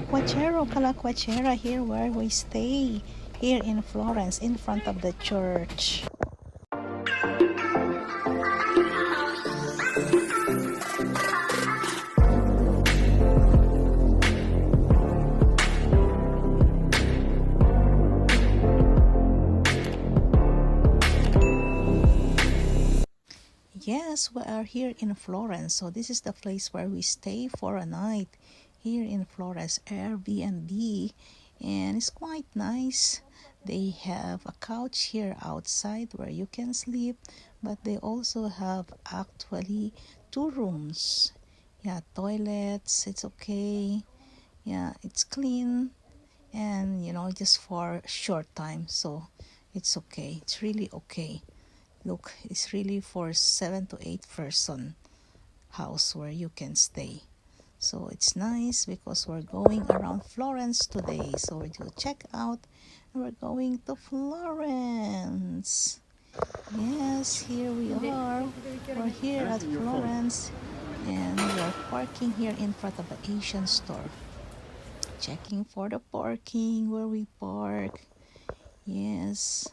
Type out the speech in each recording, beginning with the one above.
Calaquachera, here where we stay, here in Florence, in front of the church. Yes, we are here in Florence, so this is the place where we stay for a night here in Florence, Airbnb, and it's quite nice. They have a couch here outside where you can sleep, but they also have actually 2 rooms. Yeah, toilets, it's okay. Yeah, it's clean, and just for short time, so it's okay. It's really okay. Look, it's really for 7 to 8 person house where you can stay. So it's nice because we're going around Florence today. So we're going to check out and we're going to Florence. Yes, here we are. We're here at Florence and we're parking here in front of the Asian store. Checking for the parking where we park. Yes.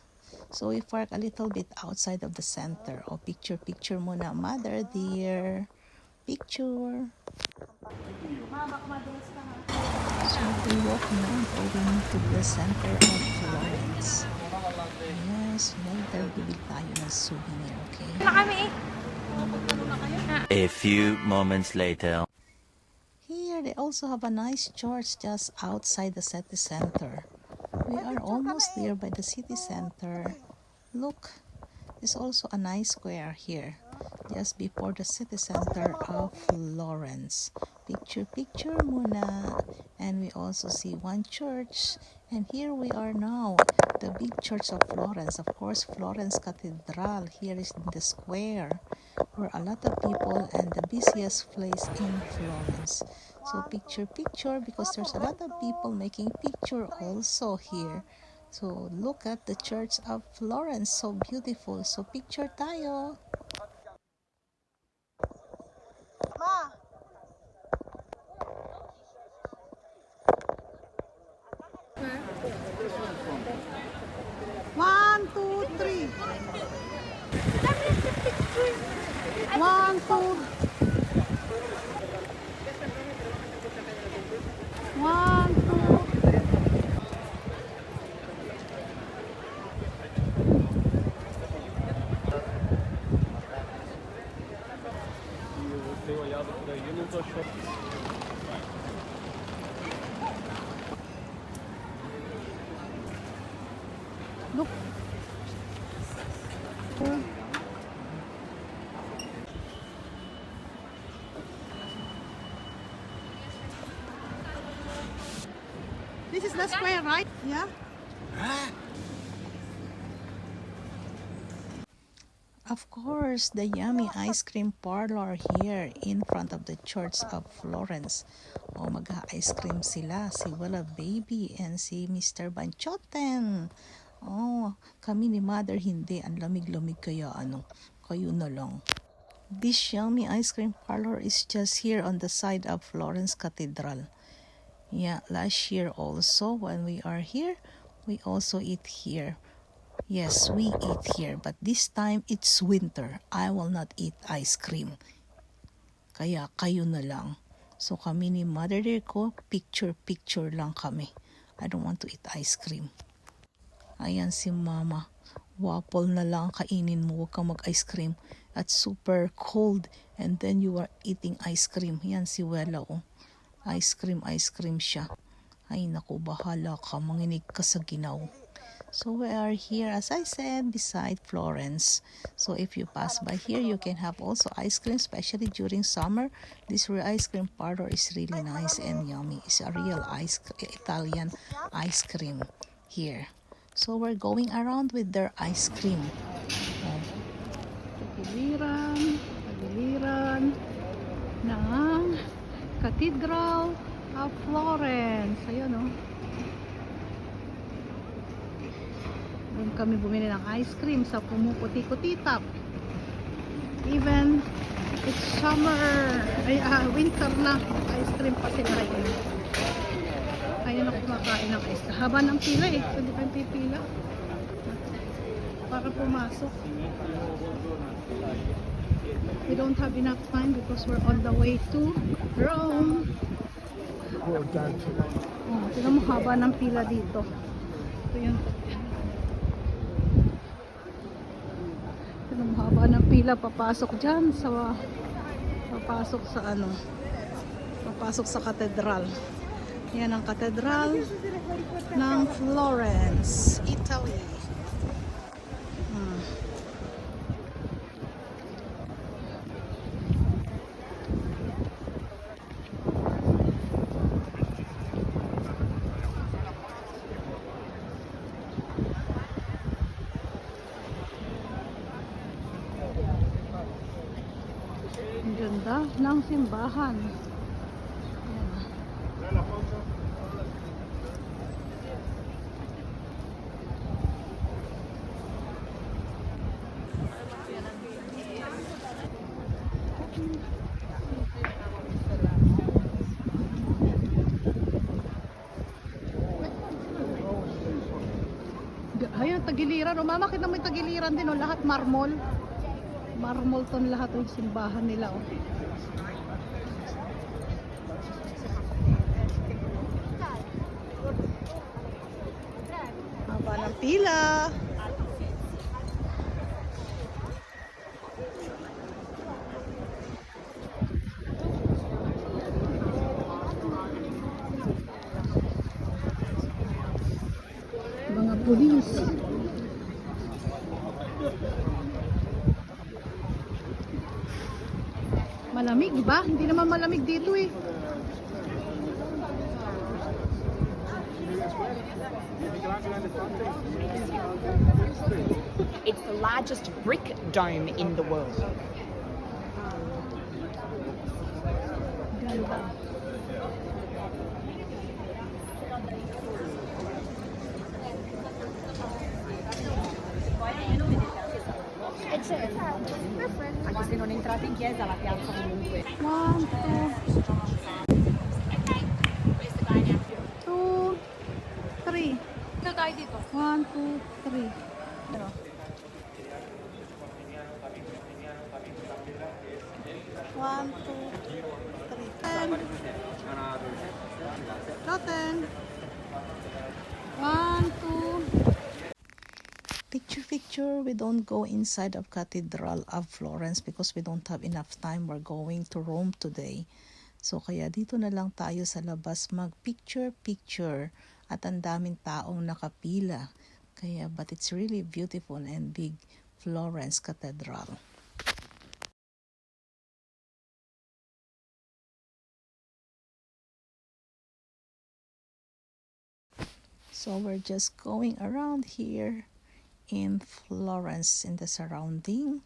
So we park a little bit outside of the center. Oh, picture muna, mother dear. Picture. So we walk now going to the center of Florence. Yes, later bibili tayo ng souvenir, okay? A few moments later. Here they also have a nice church just outside the city center. We are almost there by the city center. Look, there's also a nice square here, just before the city center of Florence. Picture muna. And we also see one church. And here we are now, the big church of Florence. Of course, Florence Cathedral. Here is the square where a lot of people and the busiest place in Florence. So picture because there's a lot of people making picture also here. So look at the church of Florence, so beautiful. So picture tayo. Ma. One, two, three. 1, 2. 1, 2. Look. This is the square, right? Yeah. Of course, the yummy ice cream parlor here in front of the Church of Florence. Oh, mag-ice cream sila, si Willa Baby and si Mr. Banchoten. Oh, kami ni Mother hindi. Ang lamig-lamig kaya kayo na lang. This yummy ice cream parlor is just here on the side of Florence Cathedral. Yeah, last year also when we are here, we also eat here. Yes, we eat here, but this time it's winter. I will not eat ice cream. Kaya kayo na lang. So kami ni Mother dear ko, picture lang kami. I don't want to eat ice cream. Ayan si Mama. Waffle na lang kainin mo, huwag kang mag-ice cream. At super cold and then you are eating ice cream. Yan si Wella oh. Ice cream siya. Ay naku, bahala ka, manginig ka sa ginaw. So we are here, as I said, beside Florence. So if you pass by here, you can have also ice cream, especially during summer. This ice cream parlor is really nice and yummy. It's a real Italian ice cream here. So we're going around with their ice cream. Pagiliran ng Cathedral of Florence. Ayun oh. Doon kami bumili ng ice cream sa Pumuputi-Kutitap. Even it's summer, winter na, ice cream pa sila yun. haba ng pila eh. Hindi pa yung pipila para pumasok. We don't have enough time because we're on the way to Rome. Oh, tingnan mo, haba ng pila dito. Ito yun. Tingnan mo, haba ng pila papasok dyan sa papasok sa katedral. Yan ang katedral ng Florence, Italy. Ang ganda ng simbahan. Ayun, tagiliran. O mama, kita mo yung tagiliran din. O, lahat marmol. Marmol ton lahat yung simbahan nila. O. Haba ng pila. Mga pulis. Malamig ba? Hindi naman malamig dito eh. It's the largest brick dome in the world. Ganda. Anche se non entrate in chiesa, la piazza comunque. 1, 2, 3. Ito tayo dito. 1, 2, 3. Ano? 1, 2, 3. 10. Rotten. 1, 2. Picture, we don't go inside of Cathedral of Florence because we don't have enough time. We're going to Rome today. So kaya dito na lang tayo sa labas mag-picture at ang daming taong nakapila. Kaya but it's really beautiful and big Florence Cathedral. So we're just going around here in Florence in the surrounding,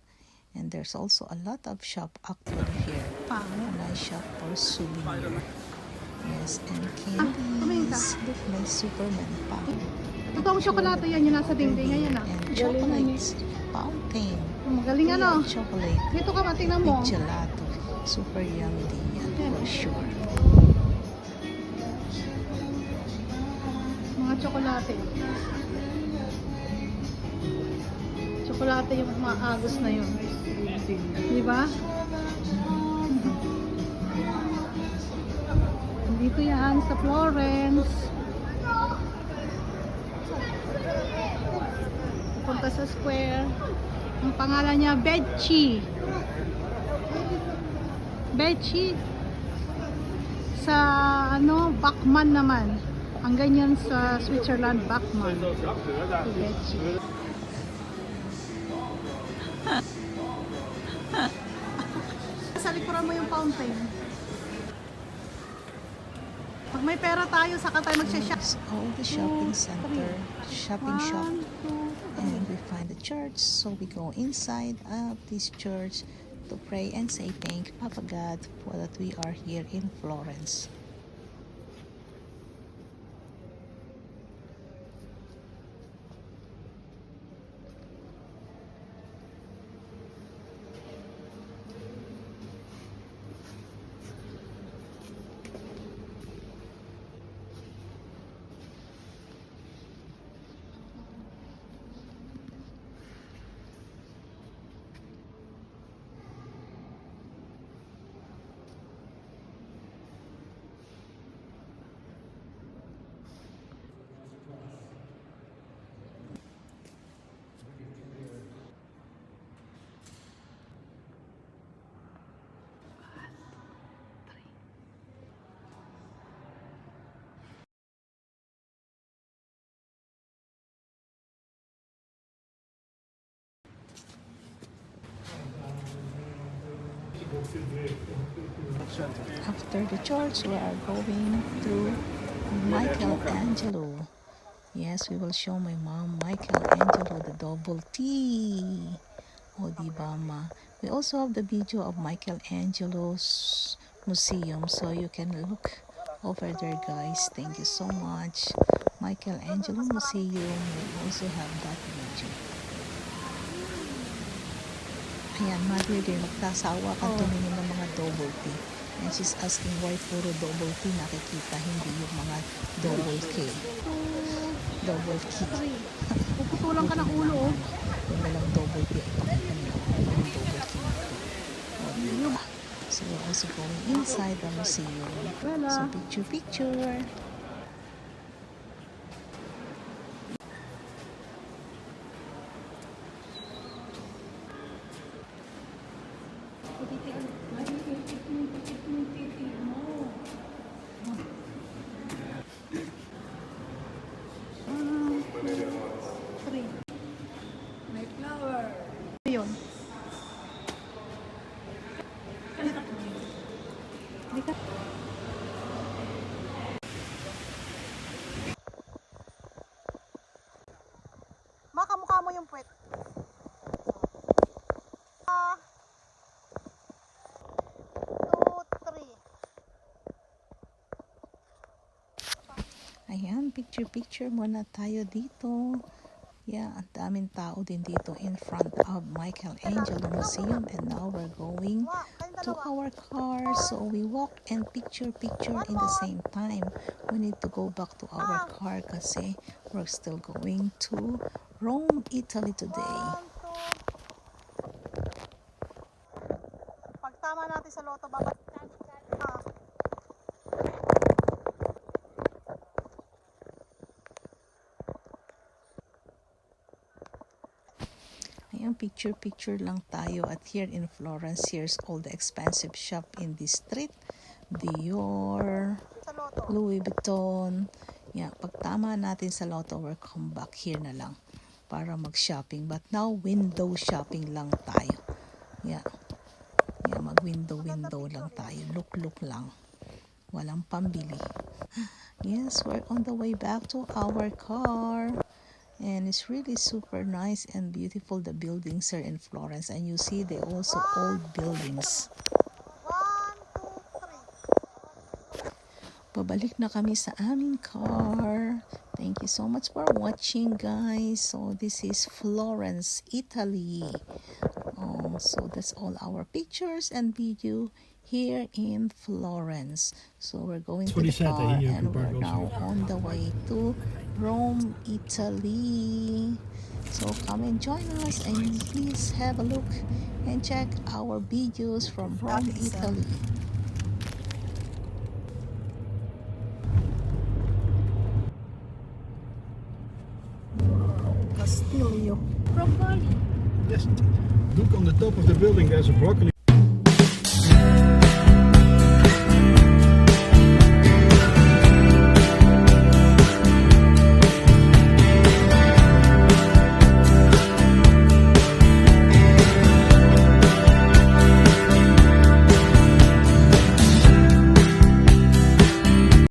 and there's also a lot of shop actually here. A nice shop for souvenir. Yes, and candies. Look, may Superman pa. Totoong tsokolate yan, yung nasa dingding ngayon ah. And chocolates. Fountain. Magaling ano. Chocolate. Dito ka matingnan mo. Big gelato. Super yummy din yan for sure. Mga tsokolate. Tsokolate yung mga agos na yun. Di ba? Dito yan sa Florence. Punta sa square. Ang pangalan niya Becci. Becci. Sa ano, Bachmann naman. Ang ganyan sa Switzerland, Bachmann. Becci. Sa likuran mo yung fountain. Pag may pera tayo, saka tayo magsha-shop. All the shopping center, shopping shop. 1, 2, And we find the church, so we go inside of this church to pray and say thank Papa God for that we are here in Florence. After the church, we are going to Michelangelo. Yes, we will show my mom Michelangelo, the double T. O, diba, ma? We also have the video of Michelangelo's museum, so you can look over there, guys. Thank you so much. Michelangelo Museum, we also have that video. Ayan, mother din, magtasawa ka tumingin ng mga double T. And she's asking why puro double T nakikita, hindi yung mga double K. Double K. Puputulan ka ng ulo, oh. Yung walang double T, ipakita nila yung double K. O, diba? So, we're also going inside the museum. So, picture. Yun. Makamukha mo yung puwet. Ah. 2, 3. Ayan, picture muna tayo dito. Yeah, ang daming tao din dito in front of Michelangelo Museum, and now we're going to our car. So we walk and picture in the same time. We need to go back to our car kasi we're still going to Rome, Italy today. 1, 2. Pag tama natin sa loto, babat. Ayan, picture lang tayo. At here in Florence, here's all the expensive shop in this street. Dior, Sa loto. Louis Vuitton. Yeah, pag tama natin sa loto, we'll come back here na lang para mag-shopping. But now, window shopping lang tayo. Yeah, mag-window lang tayo. Look lang. Walang pambili. Yes, we're on the way back to our car. And it's really super nice and beautiful, the buildings here in Florence. And you see they also old buildings. 1, 2, 3. Pabalik na kami sa aming car. Thank you so much for watching, guys. So this is Florence, Italy. So that's all our pictures and video here in Florence. So we're going to the car and we're now on the way to Rome, Italy. So come and join us and please have a look and check our videos from Rome, Italy. Castillo. Yes, look on the top of the building. There's a broccoli